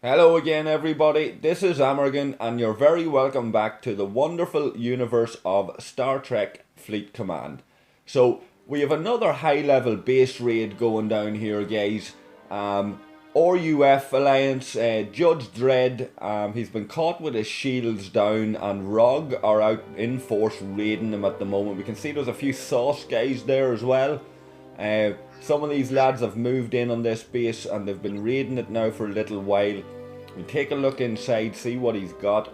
Hello again everybody, this is Amergan and you're very welcome back to the wonderful universe of Star Trek Fleet Command. So we have another high level base raid going down here guys. RUF Alliance, Judge Dredd, he's been caught with his shields down, and ROG are out in force raiding him at the moment. We can see there's a few sauce guys there as well. Some of these lads have moved in on this base and they've been raiding it now for a little while. We'll take a look inside, see what he's got.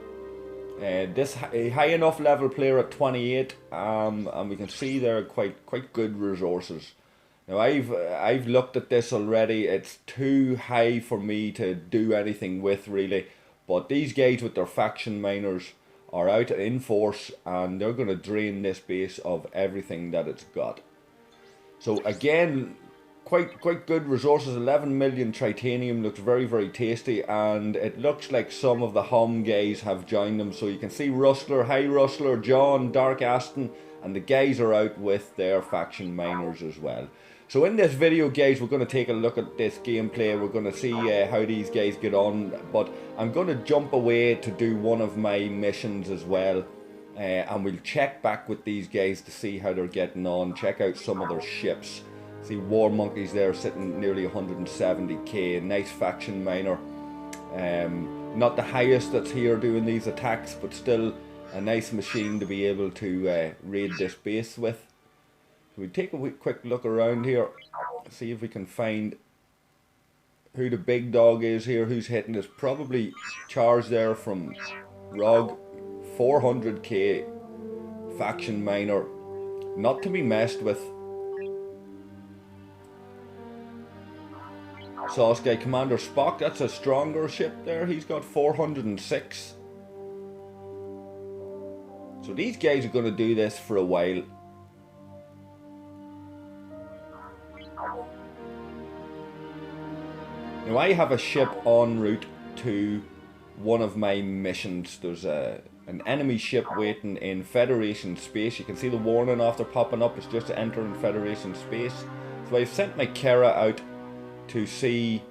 This high enough level player at 28, and we can see there are quite good resources. Now I've looked at this already. It's too high for me to do anything with really, but these guys with their faction miners are out in force and they're going to drain this base of everything that it's got. So again, quite good resources. 11 million titanium, looks very tasty, and it looks like some of the Hum guys have joined them. So you can see Rustler, High Rustler, John, Dark Aston, and the guys are out with their faction miners as well. So in this video guys, we're going to take a look at this gameplay. We're going to see how these guys get on, but I'm going to jump away to do one of my missions as well. And we'll check back with these guys to see how they're getting on, check out some of their ships. See War Monkeys there sitting nearly 170k, nice faction miner. Not the highest that's here doing these attacks, but still a nice machine to be able to raid this base with. So we take a quick look around here, see if we can find who the big dog is here, who's hitting us. Probably charged there from ROG. 400k faction miner, not to be messed with. Sauce guy Commander Spock, that's a stronger ship there. He's got 406. So these guys are going to do this for a while. Now I have a ship en route to one of my missions. There's an enemy ship waiting in Federation space. You can see the warning after popping up. It's just entering Federation space. So I've sent my Kara out to see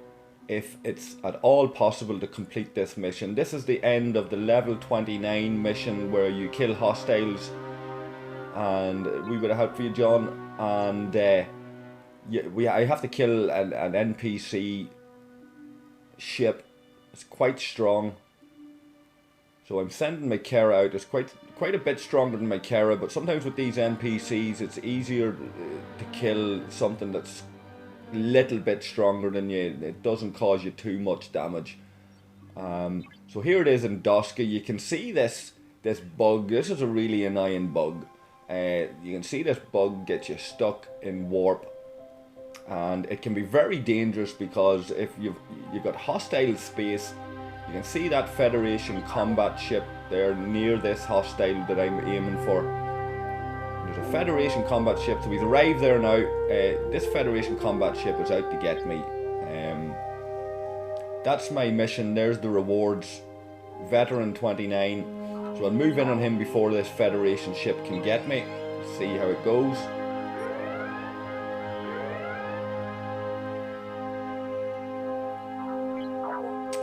if it's at all possible to complete this mission. This is the end of the level 29 mission where you kill hostiles, and we would have helped for you, John. And I have to kill an NPC ship. It's quite strong. So I'm sending my Kara out. It's quite a bit stronger than my Kara, but sometimes with these NPCs it's easier to kill something that's a little bit stronger than you. It doesn't cause you too much damage. So here it is in Doska. You can see this bug. This is a really annoying bug. You can see this bug gets you stuck in warp, and it can be very dangerous because if you've got hostile space. You can see that Federation combat ship there near this hostile that I'm aiming for. There's a Federation combat ship, so we've arrived there now. This Federation combat ship is out to get me. That's my mission. There's the rewards. Veteran 29. So I'll move in on him before this Federation ship can get me. See how it goes.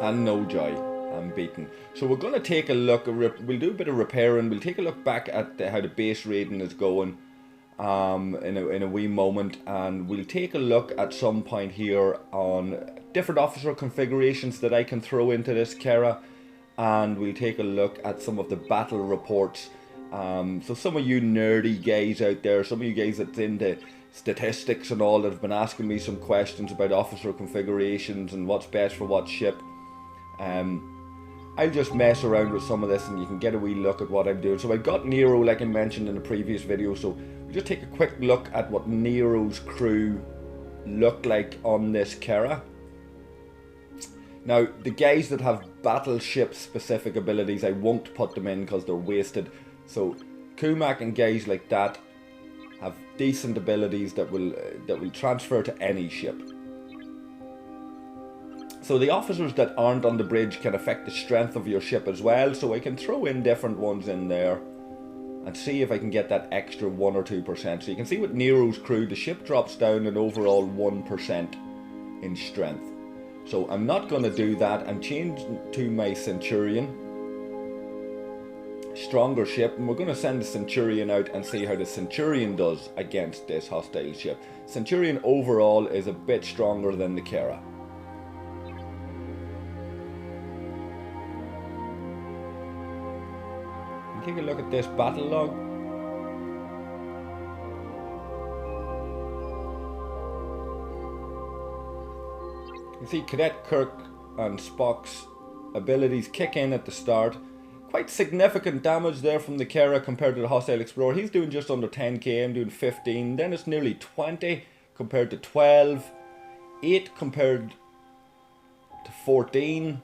And no joy, I'm beaten. So we're going to take a look, we'll do a bit of repairing, we'll take a look back at how the base raiding is going in a wee moment, and we'll take a look at some point here on different officer configurations that I can throw into this Kara, and we'll take a look at some of the battle reports. So some of you nerdy guys out there, some of you guys that's into statistics and all, that have been asking me some questions about officer configurations and what's best for what ship. I'll just mess around with some of this and you can get a wee look at what I'm doing. So I've got Nero, like I mentioned in the previous video, so we'll just take a quick look at what Nero's crew look like on this Kara. Now the guys that have battleship specific abilities, I won't put them in because they're wasted. So Kumak and guys like that have decent abilities that will transfer to any ship. So the officers that aren't on the bridge can affect the strength of your ship as well, so I can throw in different ones in there and see if I can get that extra 1 or 2%. So you can see with Nero's crew, the ship drops down an overall 1% in strength. So I'm not going to do that. I'm changing to my Centurion. Stronger ship, and we're going to send the Centurion out and see how the Centurion does against this hostile ship. Centurion overall is a bit stronger than the Kara. Take a look at this battle log. You see Cadet Kirk and Spock's abilities kick in at the start. Quite significant damage there from the Kara compared to the hostile Explorer. He's doing just under 10k, I'm doing 15. Then it's nearly 20 compared to 12. 8 compared to 14.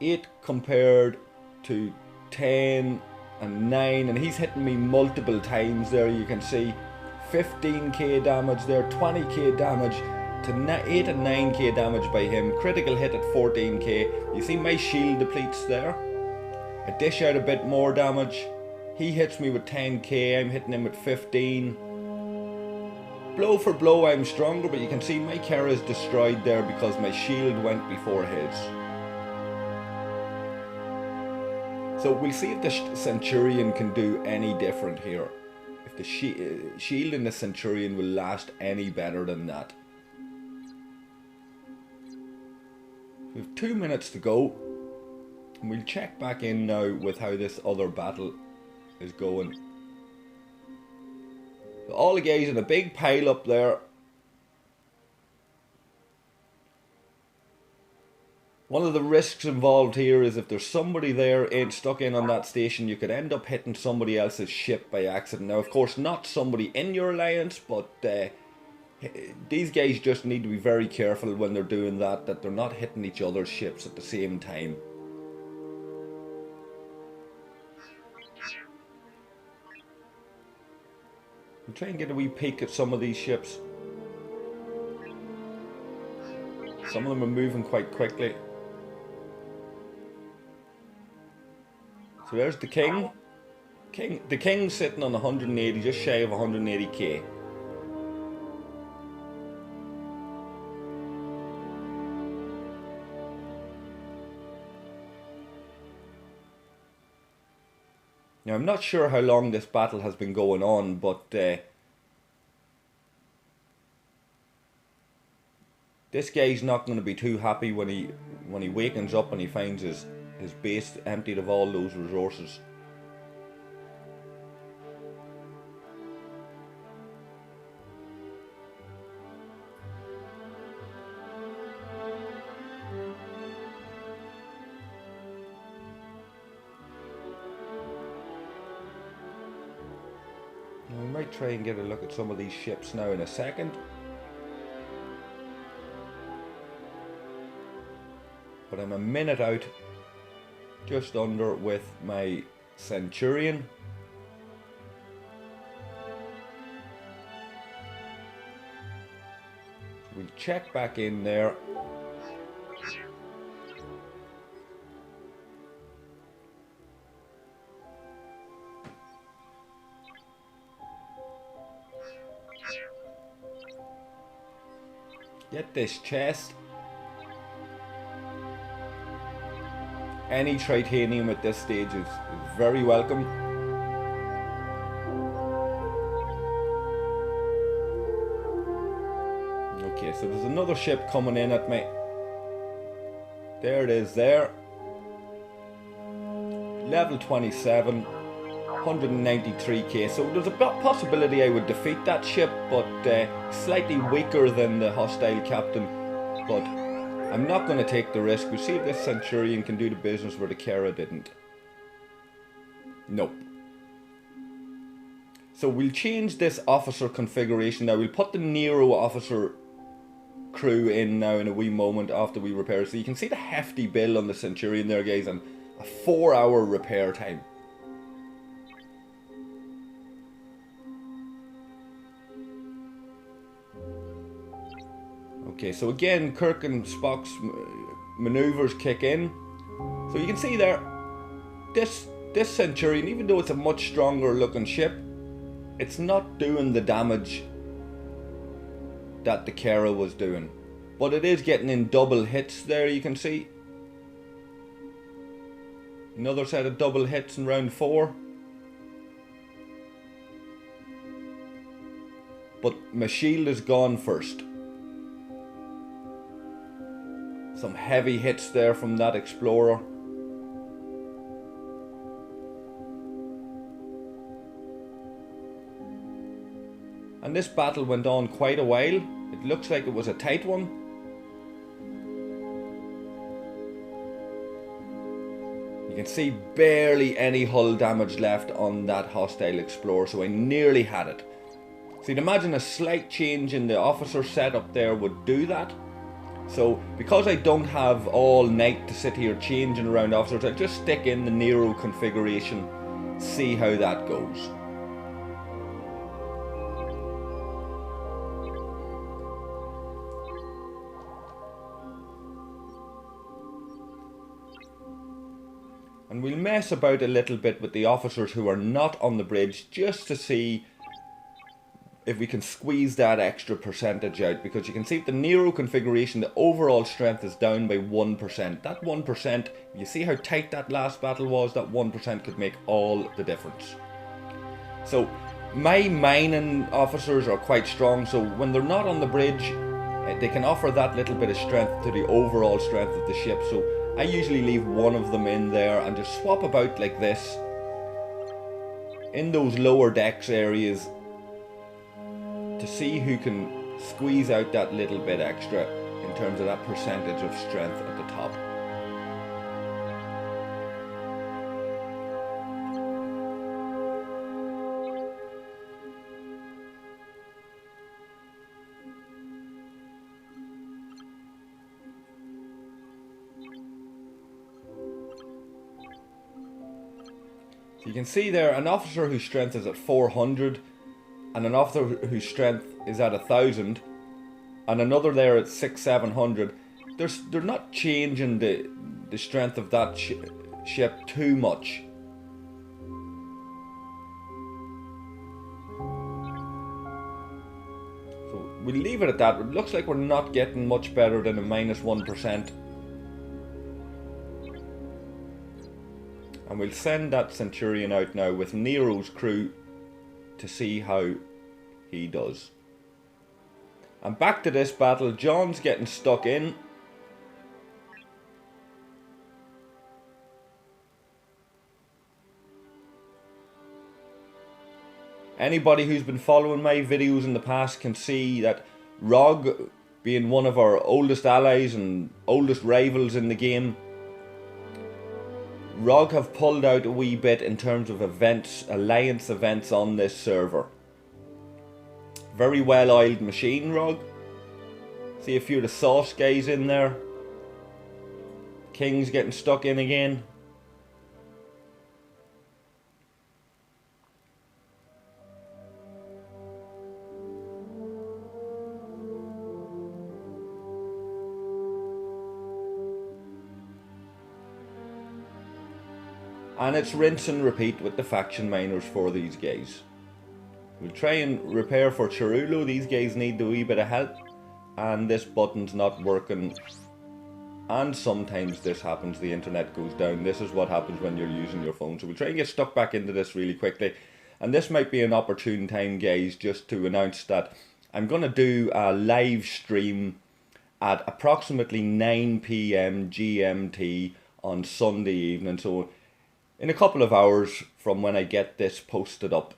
8 compared to 10 and 9, and he's hitting me multiple times there. You can see 15k damage there, 20k damage to 8 and 9k damage by him. Critical hit at 14k. You see my shield depletes there. I dish out a bit more damage. He hits me with 10k, I'm hitting him with 15. Blow for blow I'm stronger, but you can see my Kara is destroyed there because my shield went before his. So we'll see if the Centurion can do any different here. If the shield in the Centurion will last any better than that. We have 2 minutes to go. And we'll check back in now with how this other battle is going. So all the guys in a big pile up there. One of the risks involved here is if there's somebody there stuck in on that station, you could end up hitting somebody else's ship by accident. Now, of course, not somebody in your alliance, but these guys just need to be very careful when they're doing that they're not hitting each other's ships at the same time. We'll try and get a wee peek at some of these ships. Some of them are moving quite quickly. So there's the King. The King's sitting on 180, just shy of 180k. Now I'm not sure how long this battle has been going on, but this guy's not going to be too happy when he wakens up and he finds his base emptied of all those resources. Now we might try and get a look at some of these ships now in a second. But I'm a minute out, just under, with my Centurion. So we'll check back in there. Get this chest. Any titanium at this stage is very welcome. Okay, so there's another ship coming in at me. There it is there. Level 27, 193k. So there's a possibility I would defeat that ship, but slightly weaker than the hostile captain. But I'm not going to take the risk. We'll see if this Centurion can do the business where the Kara didn't. Nope. So we'll change this officer configuration now. We'll put the Nero officer crew in now in a wee moment after we repair. So you can see the hefty bill on the Centurion there, guys, and a 4-hour repair time. Okay, so again, Kirk and Spock's maneuvers kick in. So you can see there, this Centurion, even though it's a much stronger looking ship, it's not doing the damage that the Kara was doing. but it is getting in double hits there, you can see. Another set of double hits in round 4. But my shield is gone first. Some heavy hits there from that explorer. And this battle went on quite a while. It looks like it was a tight one. You can see barely any hull damage left on that hostile explorer, so I nearly had it. So you'd imagine a slight change in the officer setup there would do that. So because I don't have all night to sit here changing around officers, I just stick in the Nero configuration, see how that goes. And we'll mess about a little bit with the officers who are not on the bridge just to see if we can squeeze that extra percentage out, because you can see with the Nero configuration the overall strength is down by 1%. That 1%, you see how tight that last battle was, that 1% could make all the difference. So my mining officers are quite strong, so when they're not on the bridge they can offer that little bit of strength to the overall strength of the ship. So I usually leave one of them in there and just swap about like this in those lower decks areas to see who can squeeze out that little bit extra in terms of that percentage of strength at the top. So you can see there an officer whose strength is at 400 and an officer whose strength is at 1000 and another there at 600-700. They're not changing the strength of that ship too much. So we'll leave it at that. It looks like we're not getting much better than a -1%. And we'll send that Centurion out now with Nero's crew to see how he does. And back to this battle, John's getting stuck in. Anybody who's been following my videos in the past can see that ROG, being one of our oldest allies and oldest rivals in the game, ROG have pulled out a wee bit in terms of events, alliance events on this server. Very well oiled machine, ROG. See a few of the sauce guys in there. King's getting stuck in again. And it's rinse and repeat with the faction miners for these guys. We'll try and repair for Chirulo. These guys need a wee bit of help. And this button's not working. And sometimes this happens, the internet goes down. This is what happens when you're using your phone. So we'll try and get stuck back into this really quickly. And this might be an opportune time, guys, just to announce that I'm going to do a live stream at approximately 9 PM GMT on Sunday evening. So in a couple of hours from when I get this posted up.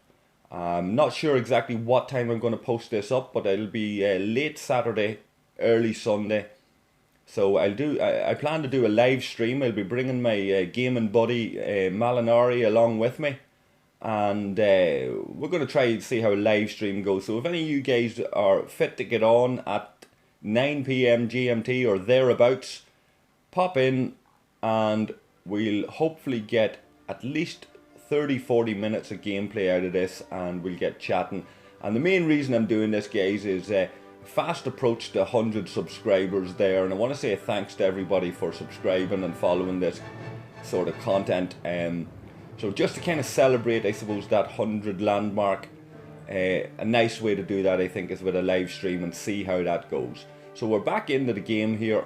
I'm not sure exactly what time I'm going to post this up, but it'll be late Saturday, early Sunday. So I plan to do a live stream. I'll be bringing my gaming buddy Malinari along with me. And we're going to try and see how a live stream goes. So if any of you guys are fit to get on at 9 PM GMT or thereabouts, pop in and we'll hopefully get at least 30-40 minutes of gameplay out of this, and we'll get chatting. And the main reason I'm doing this, guys, is fast approach to 100 subscribers there, and I want to say thanks to everybody for subscribing and following this sort of content. So just to kind of celebrate, I suppose, that 100 landmark, a nice way to do that, I think, is with a live stream and see how that goes. So we're back into the game here.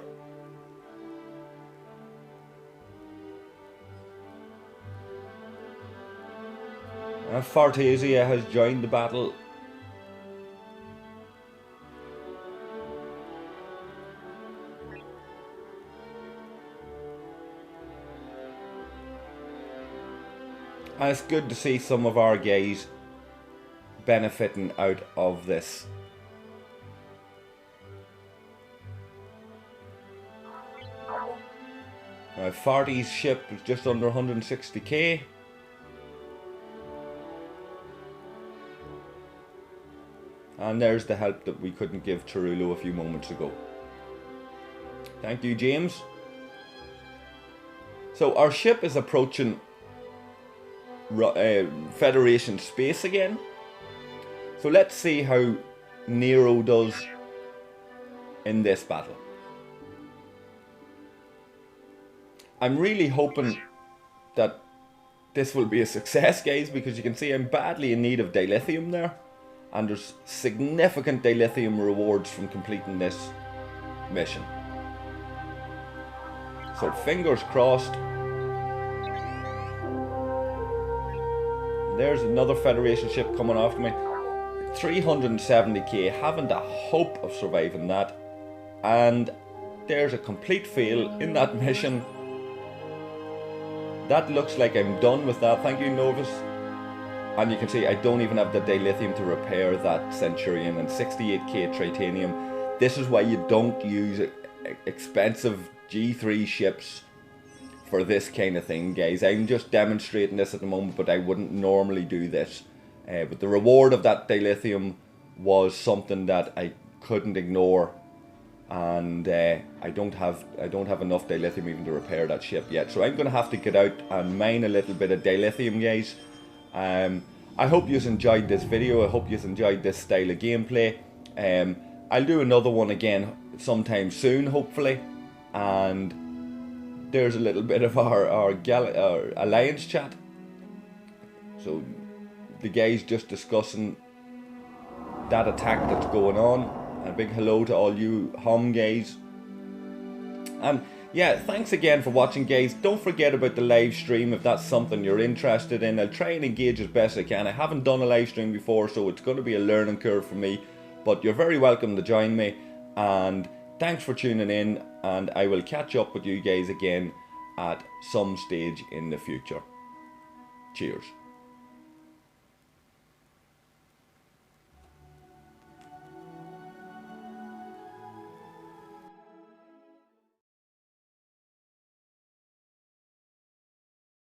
Fartasia has joined the battle. And it's good to see some of our guys benefiting out of this. Now, Farty's ship is just under 160k. And there's the help that we couldn't give Cherulo a few moments ago. Thank you, James. So our ship is approaching Federation space again. So let's see how Nero does in this battle. I'm really hoping that this will be a success, guys, because you can see I'm badly in need of dilithium there. And there's significant dilithium rewards from completing this mission. So fingers crossed. There's another Federation ship coming after me. 370k, haven't a hope of surviving that. And there's a complete fail in that mission. That looks like I'm done with that. Thank you, Novus. And you can see I don't even have the dilithium to repair that Centurion, and 68k titanium. This is why you don't use expensive G3 ships for this kind of thing, guys. I'm just demonstrating this at the moment, but I wouldn't normally do this. But the reward of that dilithium was something that I couldn't ignore, and I don't have enough dilithium even to repair that ship yet. So I'm going to have to get out and mine a little bit of dilithium, guys. I hope you enjoyed this video. I hope you enjoyed this style of gameplay. I'll do another one again sometime soon, hopefully. And there's a little bit of our alliance chat. So the guys just discussing that attack that's going on. A big hello to all you home guys. And yeah, thanks again for watching, guys. Don't forget about the live stream if that's something you're interested in. I'll try and engage as best I can. I haven't done a live stream before, so it's going to be a learning curve for me. But you're very welcome to join me. And thanks for tuning in. And I will catch up with you guys again at some stage in the future. Cheers.